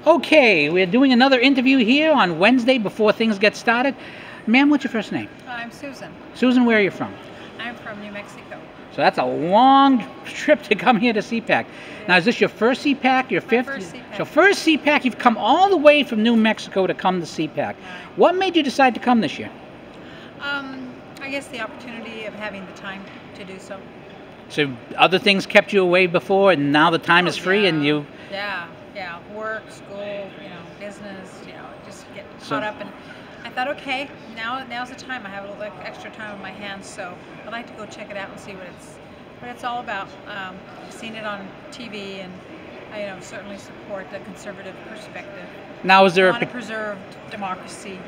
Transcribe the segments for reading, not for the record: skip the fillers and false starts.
Okay, we're doing another interview here on Wednesday before things get started. Ma'am, what's your first name? I'm Susan. Susan, where are you from? I'm from New Mexico. So that's a long trip to come here to CPAC. Yeah. Now, is this your first CPAC, your fifth? My first CPAC. So first CPAC, you've come all the way from New Mexico to come to CPAC. Right. What made you decide to come this year? I guess the opportunity of having the time to do so. So other things kept you away before, and now the time is free, and you... Yeah. Work, school, business, just get caught up. And I thought, okay, now's the time. I have a little extra time on my hands, so I'd like to go check it out and see what it's all about. I've seen it on TV, and I certainly support the conservative perspective. Now, is there I want to preserve democracy,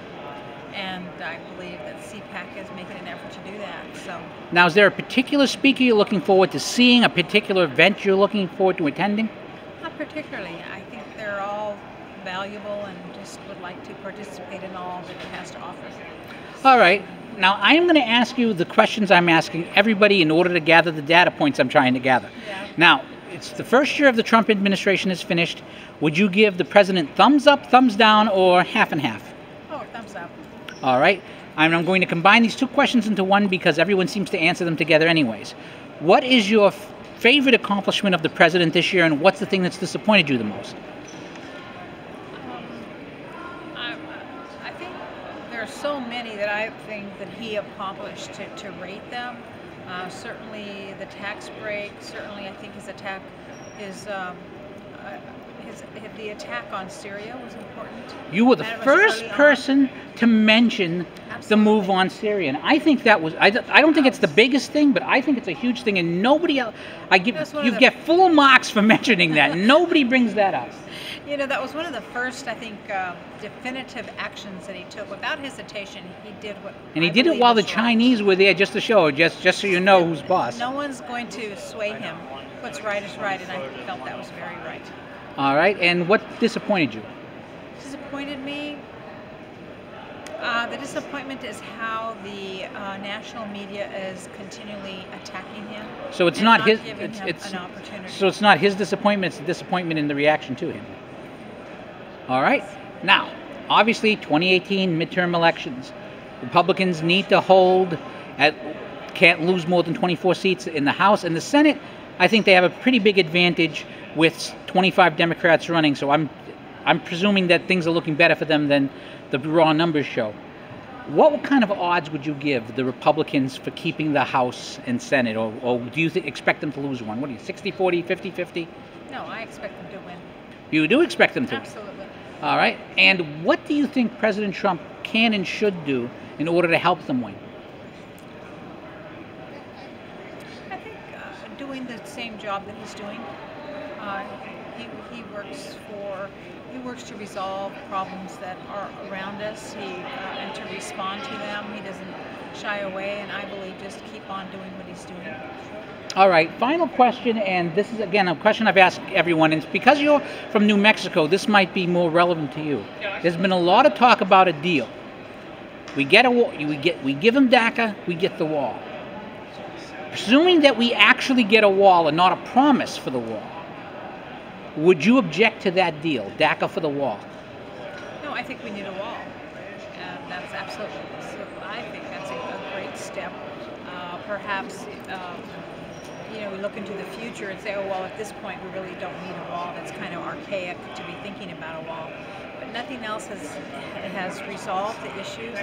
and I believe that CPAC is making an effort to do that. So now, is there a particular speaker you're looking forward to seeing, a particular event you're looking forward to attending? Not particularly. I think they're all valuable and just would like to participate in all that it has to offer. All right. Now, I am going to ask you the questions I'm asking everybody in order to gather the data points I'm trying to gather. Yeah. Now, it's the first year of the Trump administration is finished. Would you give the president thumbs up, thumbs down, or half and half? Oh, thumbs up. All right. I'm going to combine these two questions into one because everyone seems to answer them together anyways. What is your favorite accomplishment of the president this year, and what's the thing that's disappointed you the most? I think there are so many that I think that he accomplished to rate them. Certainly the tax break. Certainly, I think his attack is the attack on Syria was important. You were the first person to mention the move on Syria, and I think that was. I don't think it's the biggest thing, but I think it's a huge thing, and nobody else. You get full marks for mentioning that. Nobody brings that up. That was one of the first, I think, definitive actions that he took. Without hesitation, he did what. And he did it while the Chinese were there, just to show, just so you know who's boss. No one's going to sway him. What's right is right, and I felt that was very right. All right, and what disappointed you? Disappointed me? The disappointment is how the national media is continually attacking him. So it's not his. Giving him an opportunity. So it's not his disappointment. It's the disappointment in the reaction to him. All right. Now, obviously, 2018 midterm elections. Republicans need to can't lose more than 24 seats in the House and the Senate. I think they have a pretty big advantage with 25 Democrats running. So I'm presuming that things are looking better for them than the raw numbers show. What kind of odds would you give the Republicans for keeping the House and Senate, or do you expect them to lose one? What do you, 60-40, 50-50? No, I expect them to win. You do expect them to? Absolutely. All right. And what do you think President Trump can and should do in order to help them win? I think doing the same job that he's doing. He works to resolve problems that are around us, and to respond to them. He doesn't shy away, and I believe just keep on doing what he's doing. All right, final question, and this is, again, a question I've asked everyone, and it's because you're from New Mexico, this might be more relevant to you. There's been a lot of talk about a deal. We give them DACA, we get the wall. Presuming that we actually get a wall and not a promise for the wall, would you object to that deal, DACA for the wall? No, I think we need a wall. That's absolutely. So I think that's a great step. Perhaps, we look into the future and say, oh, well, at this point, we really don't need a wall. That's kind of archaic to be thinking about a wall. But nothing else has resolved the issues.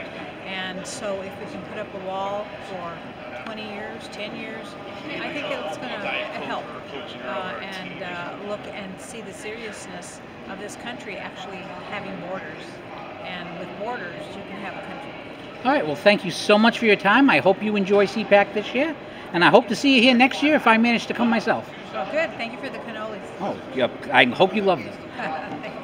And so if we can put up a wall for 20 years, 10 years, I think it's going to help and look and see the seriousness of this country actually having borders. And with borders, you can have a country. All right. Well, thank you so much for your time. I hope you enjoy CPAC this year. And I hope to see you here next year if I manage to come myself. Oh, good. Thank you for the cannolis. Oh, yeah, I hope you love them. Thank you.